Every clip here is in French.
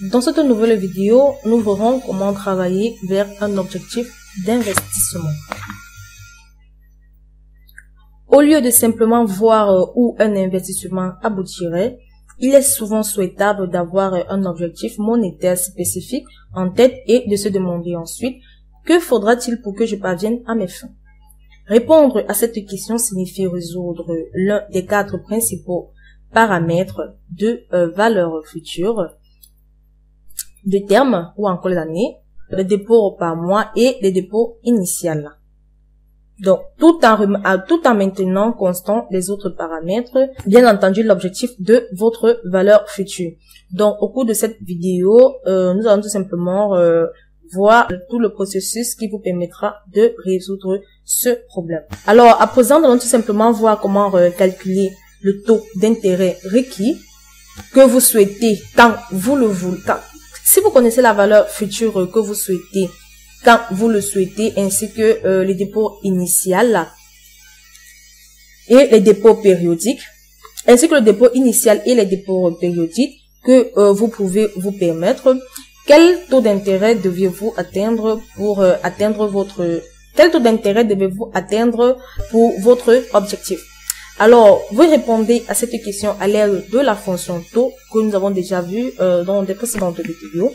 Dans cette nouvelle vidéo, nous verrons comment travailler vers un objectif d'investissement. Au lieu de simplement voir où un investissement aboutirait, il est souvent souhaitable d'avoir un objectif monétaire spécifique en tête et de se demander ensuite que faudra-t-il pour que je parvienne à mes fins. Répondre à cette question signifie résoudre l'un des 4 principaux paramètres de valeur future, de termes ou encore l'année, les dépôts par mois et les dépôts initiales. Donc, tout en maintenant constant les autres paramètres, bien entendu l'objectif de votre valeur future. Donc, au cours de cette vidéo, nous allons tout simplement voir tout le processus qui vous permettra de résoudre ce problème. Alors, à présent, nous allons tout simplement voir comment calculer le taux d'intérêt requis que vous souhaitez quand vous le voulez. Si vous connaissez la valeur future que vous souhaitez, quand vous le souhaitez, ainsi que les dépôts initiales et les dépôts périodiques, ainsi que le dépôt initial et les dépôts périodiques que vous pouvez vous permettre, quel taux d'intérêt deviez-vous atteindre pour quel taux d'intérêt devez-vous atteindre pour votre objectif? Alors, vous répondez à cette question à l'aide de la fonction taux que nous avons déjà vue dans des précédentes vidéos.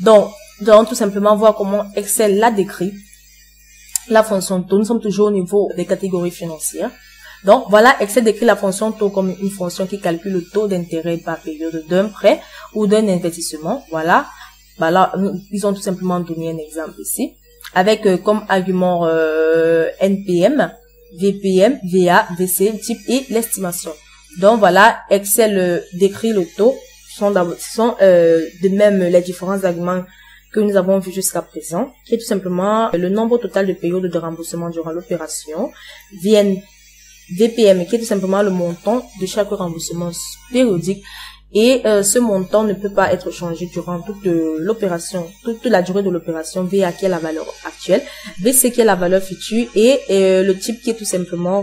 Donc, nous allons tout simplement voir comment Excel l'a décrit. La fonction taux, nous sommes toujours au niveau des catégories financières. Donc, voilà, Excel décrit la fonction taux comme une fonction qui calcule le taux d'intérêt par période d'un prêt ou d'un investissement. Voilà. Bah là, ils ont tout simplement donné un exemple ici. Avec comme argument NPM, VPM, VA, VC, type et l'estimation. Donc voilà, Excel décrit le taux. Ce sont de même les différents arguments que nous avons vus jusqu'à présent, qui est tout simplement le nombre total de périodes de remboursement durant l'opération, VPM, qui est tout simplement le montant de chaque remboursement périodique, et ce montant ne peut pas être changé durant toute l'opération, toute la durée de l'opération. VA qui est la valeur actuelle, VC qui est la valeur future, et le type qui est tout simplement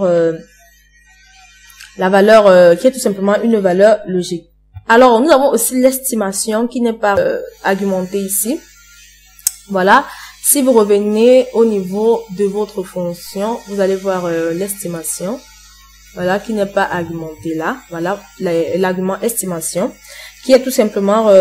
la valeur qui est tout simplement une valeur logique. Alors nous avons aussi l'estimation qui n'est pas argumentée ici. Voilà, si vous revenez au niveau de votre fonction, vous allez voir l'estimation. Voilà, qui n'est pas argumenté là. Voilà, l'argument estimation, qui est tout simplement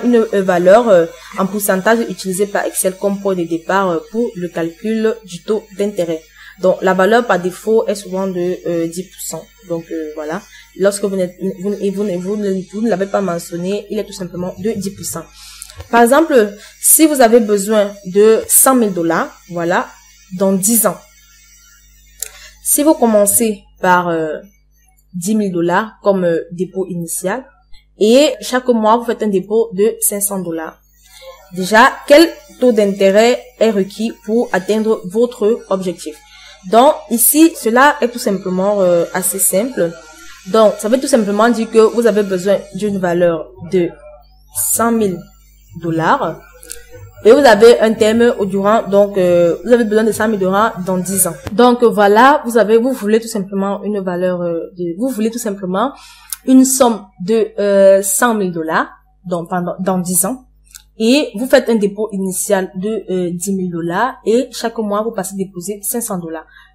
une valeur en pourcentage utilisée par Excel comme point de départ pour le calcul du taux d'intérêt. Donc, la valeur par défaut est souvent de 10%. Donc, voilà. Lorsque vous ne l'avez pas mentionné, il est tout simplement de 10%. Par exemple, si vous avez besoin de 100 000 $, voilà, dans 10 ans. Si vous commencez par 10 000 $ comme dépôt initial et chaque mois vous faites un dépôt de 500 $. Déjà, quel taux d'intérêt est requis pour atteindre votre objectif? Donc ici, cela est tout simplement assez simple. Donc, ça veut tout simplement dire que vous avez besoin d'une valeur de 100 000 $. Et vous avez un terme durant, donc vous avez besoin de 100 000 $ dans 10 ans. Donc voilà, vous voulez tout simplement une valeur vous voulez tout simplement une somme de 100 000 $, donc dans 10 ans. Et vous faites un dépôt initial de 10 000 $ et chaque mois vous passez déposer 500 $.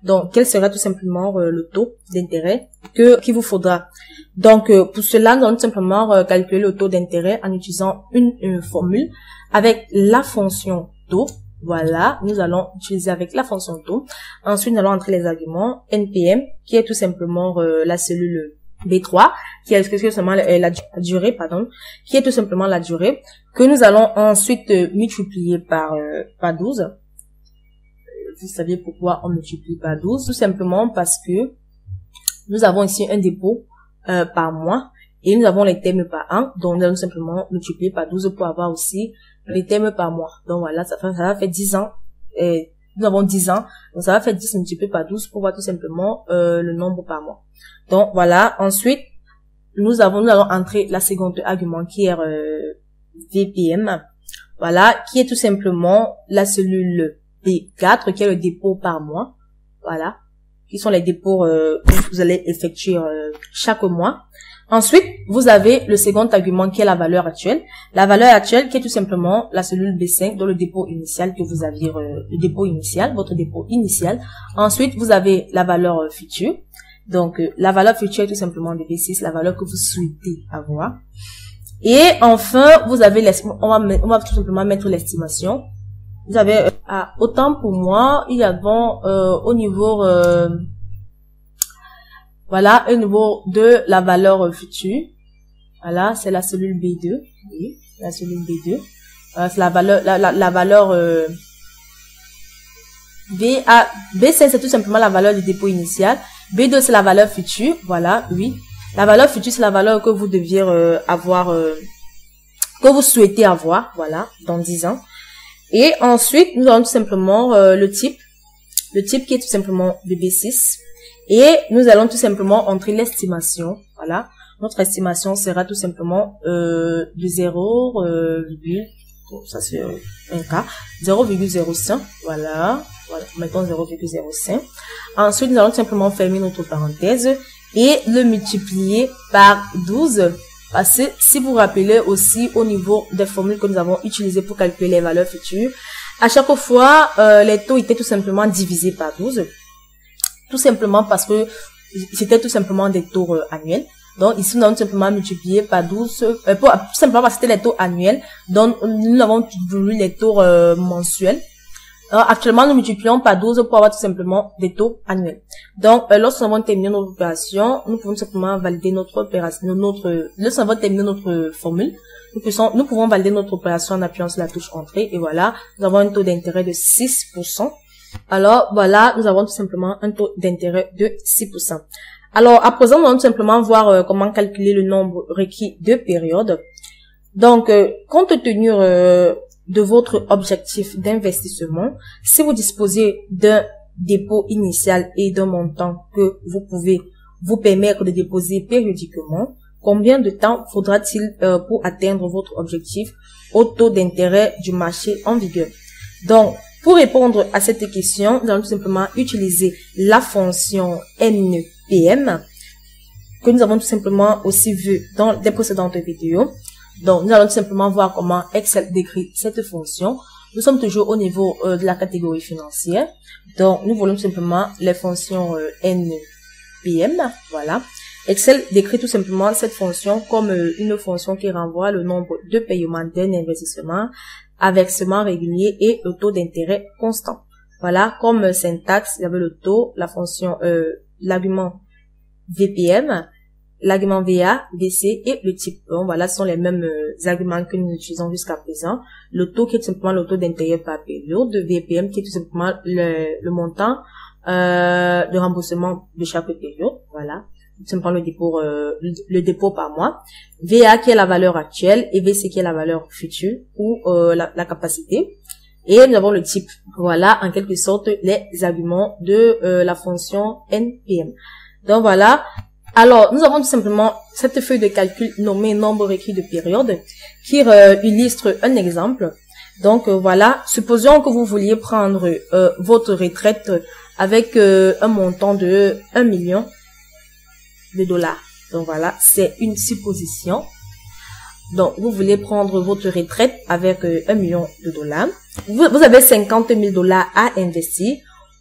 Donc quel serait tout simplement le taux d'intérêt qu'il vous faudra? Donc pour cela, nous allons tout simplement calculer le taux d'intérêt en utilisant une formule avec la fonction taux. Voilà, nous allons utiliser avec la fonction taux. Ensuite, nous allons entrer les arguments NPM, qui est tout simplement la cellule B3, qui est seulement la durée, pardon, qui est tout simplement la durée, que nous allons ensuite multiplier par 12. Vous savez pourquoi on multiplie par 12? Tout simplement parce que nous avons ici un dépôt par mois et nous avons les termes par an, donc nous allons simplement multiplier par 12 pour avoir aussi les termes par mois. Donc voilà, ça va faire 10 ans. Et nous avons 10 ans, donc ça va faire 10 multiplié par 12 pour voir tout simplement le nombre par mois. Donc voilà, ensuite nous allons entrer la seconde argument qui est VPM. Voilà, qui est tout simplement la cellule B4 qui est le dépôt par mois. Voilà, qui sont les dépôts que vous allez effectuer chaque mois. Ensuite, vous avez le second argument qui est la valeur actuelle. La valeur actuelle qui est tout simplement la cellule B5 dans le dépôt initial que vous aviez, le dépôt initial, votre dépôt initial. Ensuite, vous avez la valeur future. Donc, la valeur future est tout simplement de B6, la valeur que vous souhaitez avoir. Et enfin, vous avez on va tout simplement mettre l'estimation. Vous avez, autant pour moi, il y a au niveau, voilà, au niveau de la valeur future. Voilà, c'est la cellule B2. Oui, la cellule B2. Voilà, c'est la valeur, la valeur, B5, c'est tout simplement la valeur du dépôt initial. B2, c'est la valeur future. Voilà, oui. La valeur future, c'est la valeur que vous deviez avoir, que vous souhaitez avoir, voilà, dans 10 ans. Et ensuite, nous avons tout simplement le type qui est tout simplement de B6. Et nous allons tout simplement entrer l'estimation, voilà. Notre estimation sera tout simplement de 0, ça c'est un cas, 0,05, voilà, mettons 0,05. Ensuite, nous allons tout simplement fermer notre parenthèse et le multiplier par 12. Parce que si vous vous rappelez aussi au niveau des formules que nous avons utilisées pour calculer les valeurs futures, à chaque fois, les taux étaient tout simplement divisés par 12. Tout simplement parce que c'était tout simplement des taux annuels. Donc ici, nous avons tout simplement multiplié par 12, tout simplement parce que c'était les taux annuels. Donc nous avons voulu les taux mensuels. Alors, actuellement, nous multiplions par 12 pour avoir tout simplement des taux annuels. Donc, lorsque nous avons terminé notre opération, nous pouvons simplement valider notre opération, lorsque nous avons terminé notre formule, nous pouvons valider notre opération en appuyant sur la touche entrée. Et voilà, nous avons un taux d'intérêt de 6%. Alors, voilà, nous avons tout simplement un taux d'intérêt de 6%. Alors, à présent, nous allons tout simplement voir comment calculer le nombre requis de périodes. Donc, compte tenu de votre objectif d'investissement, si vous disposez d'un dépôt initial et d'un montant que vous pouvez vous permettre de déposer périodiquement, combien de temps faudra-t-il pour atteindre votre objectif au taux d'intérêt du marché en vigueur? Donc, pour répondre à cette question, nous allons tout simplement utiliser la fonction NPM que nous avons tout simplement aussi vu dans des précédentes vidéos. Donc, nous allons tout simplement voir comment Excel décrit cette fonction. Nous sommes toujours au niveau de la catégorie financière. Donc, nous voulons tout simplement les fonctions NPM. Voilà. Excel décrit tout simplement cette fonction comme une fonction qui renvoie le nombre de paiements d'un investissement à versement régulier et le taux d'intérêt constant. Voilà. Comme syntaxe, il y avait le taux, la fonction, l'argument VPM, l'argument VA, VC et le type. Donc, voilà, ce sont les mêmes arguments que nous utilisons jusqu'à présent. Le taux qui est tout simplement le taux d'intérêt par période, VPM qui est tout simplement le montant de remboursement de chaque période. Voilà, tout simplement le dépôt par mois. VA qui est la valeur actuelle et VC qui est la valeur future ou la capacité. Et nous avons le type. Voilà, en quelque sorte, les arguments de la fonction NPM. Donc, voilà. Alors, nous avons tout simplement cette feuille de calcul nommée nombre requis de période qui illustre un exemple. Donc, voilà, supposons que vous vouliez prendre votre retraite avec un montant de 1 million de dollars. Donc, voilà, c'est une supposition. Donc, vous voulez prendre votre retraite avec 1 million de dollars. Vous avez 50 000 dollars à investir.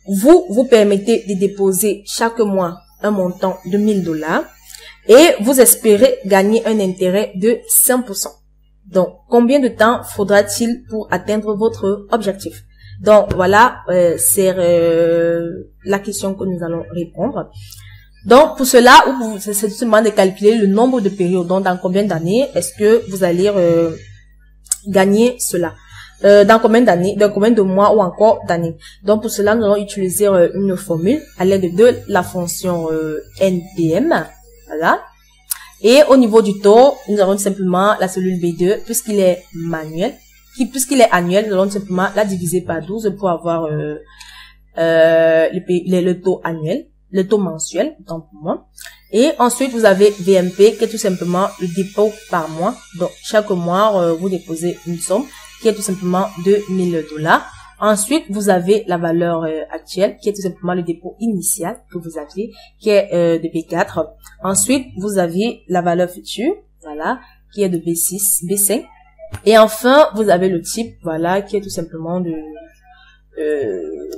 Vous permettez de déposer chaque mois un montant de 1000 dollars et vous espérez gagner un intérêt de 5%. Donc, combien de temps faudra-t-il pour atteindre votre objectif? Donc, voilà, c'est la question que nous allons répondre. Donc, pour cela, c'est seulement de calculer le nombre de périodes. Donc, dans combien d'années est-ce que vous allez gagner cela? Dans combien d'années, dans combien de mois ou encore d'années. Donc pour cela, nous allons utiliser une formule à l'aide de la fonction NPM. Voilà. Et au niveau du taux, nous avons simplement la cellule B2, puisqu'il est manuel, puisqu'il est annuel, nous allons simplement la diviser par 12 pour avoir le taux annuel, le taux mensuel, tant pour moi. Et ensuite, vous avez VMP, qui est tout simplement le dépôt par mois. Donc chaque mois, vous déposez une somme qui est tout simplement de 1000 dollars. Ensuite, vous avez la valeur actuelle, qui est tout simplement le dépôt initial que vous aviez, qui est de B4. Ensuite, vous avez la valeur future, voilà, qui est de B6, B5. Et enfin, vous avez le type, voilà, qui est tout simplement de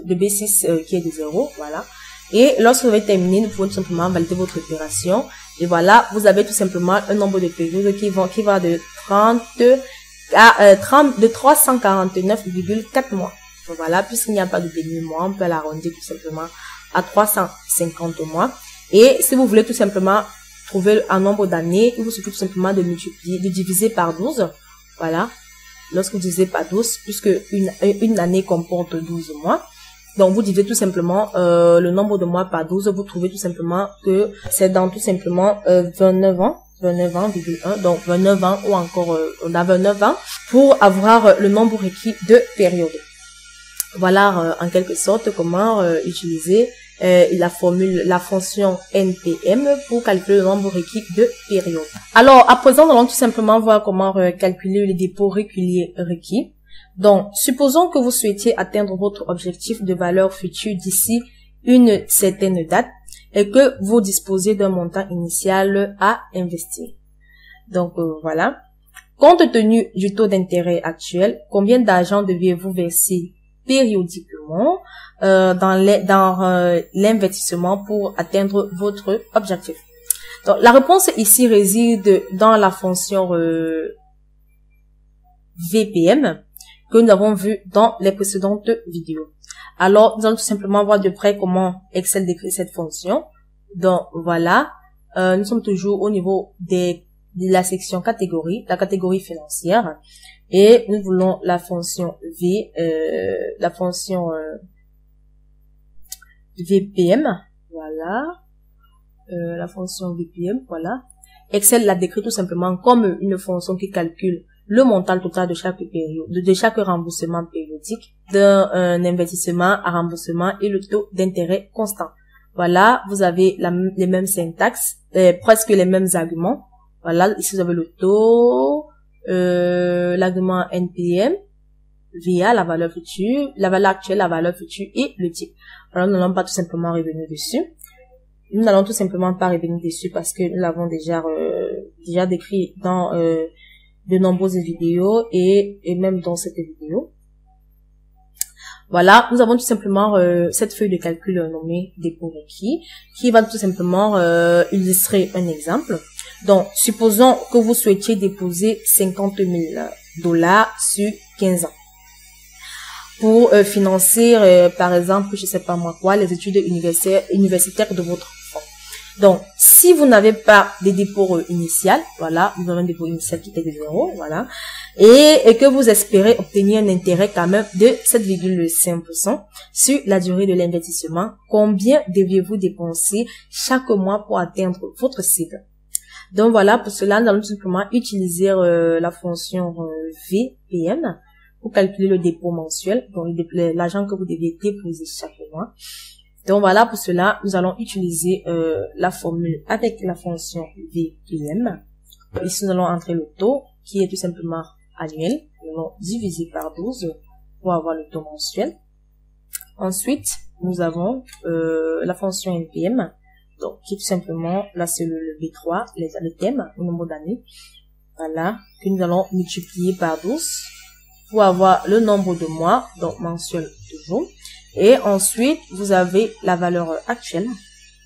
B6, qui est de 0, voilà. Et lorsque vous avez terminé, vous pouvez tout simplement valider votre opération. Et voilà, vous avez tout simplement un nombre de périodes qui va de 349,4 mois. Donc voilà, puisqu'il n'y a pas de demi-mois, on peut l'arrondir tout simplement à 350 mois. Et si vous voulez tout simplement trouver un nombre d'années, il vous suffit tout simplement de multiplier, de diviser par 12. Voilà. Lorsque vous divisez par 12, puisque une année comporte 12 mois. Donc, vous divisez tout simplement le nombre de mois par 12. Vous trouvez tout simplement que c'est dans tout simplement 29 ans. 29 ans,1. Donc, 29 ans ou encore, on a 29 ans pour avoir le nombre requis de périodes. Voilà, en quelque sorte, comment utiliser la fonction NPM pour calculer le nombre requis de périodes. Alors, à présent, nous allons tout simplement voir comment calculer les dépôts réguliers requis. Donc, supposons que vous souhaitiez atteindre votre objectif de valeur future d'ici une certaine date et que vous disposez d'un montant initial à investir. Donc, voilà. Compte tenu du taux d'intérêt actuel, combien d'argent deviez-vous verser périodiquement dans l'investissement pour atteindre votre objectif? Donc, la réponse ici réside dans la fonction VPM que nous avons vu dans les précédentes vidéos. Alors, nous allons tout simplement voir de près comment Excel décrit cette fonction. Donc, voilà. Nous sommes toujours au niveau de la section catégorie, la catégorie financière. Et nous voulons la fonction VPM. Voilà. La fonction VPM, voilà. Excel la décrit tout simplement comme une fonction qui calcule le montant total de chaque période, de chaque remboursement périodique, d'un investissement à remboursement et le taux d'intérêt constant. Voilà, vous avez les mêmes syntaxes, presque les mêmes arguments. Voilà, ici vous avez le taux, l'argument NPM, via la valeur future, la valeur actuelle, la valeur future et le type. Alors, nous n'allons pas tout simplement revenir dessus. Nous n'allons tout simplement pas revenir dessus parce que nous l'avons déjà décrit dans de nombreuses vidéos et même dans cette vidéo. Voilà, nous avons tout simplement cette feuille de calcul nommée dépôt requis qui va tout simplement illustrer un exemple. Donc, supposons que vous souhaitiez déposer 50 000 $ sur 15 ans pour financer, par exemple, je sais pas moi quoi, les études universitaires de votre enfant. Donc, si vous n'avez pas de dépôt initial, voilà, vous avez un dépôt initial qui est de 0, voilà, et que vous espérez obtenir un intérêt quand même de 7,5% sur la durée de l'investissement, combien deviez-vous dépenser chaque mois pour atteindre votre cible? Donc voilà, pour cela, nous allons tout simplement utiliser la fonction VPM pour calculer le dépôt mensuel, donc l'argent que vous devez déposer chaque mois. Donc voilà, pour cela, nous allons utiliser la formule avec la fonction VPM. Ici, nous allons entrer le taux, qui est tout simplement annuel. Nous allons diviser par 12 pour avoir le taux mensuel. Ensuite, nous avons la fonction NPM, donc qui est tout simplement, là c'est le B3, le thème, le nombre d'années. Voilà, que nous allons multiplier par 12 pour avoir le nombre de mois, donc mensuel toujours. Et ensuite, vous avez la valeur actuelle.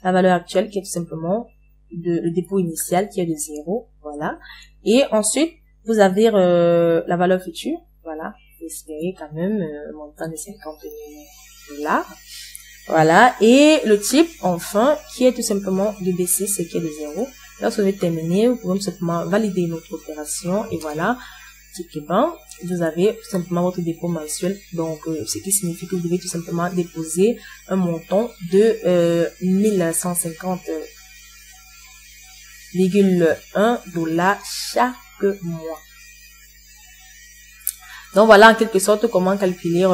La valeur actuelle qui est tout simplement le dépôt initial qui est de 0. Voilà. Et ensuite, vous avez la valeur future. Voilà. Vous espérez quand même un montant de 50 000 $. Voilà. Et le type, enfin, qui est tout simplement de B6 et qui est de 0. Lorsque vous avez terminé, vous pouvez tout simplement valider notre opération. Et voilà. Vous avez tout simplement votre dépôt mensuel, donc ce qui signifie que vous devez tout simplement déposer un montant de 1150,1 $ chaque mois. Donc voilà en quelque sorte comment calculer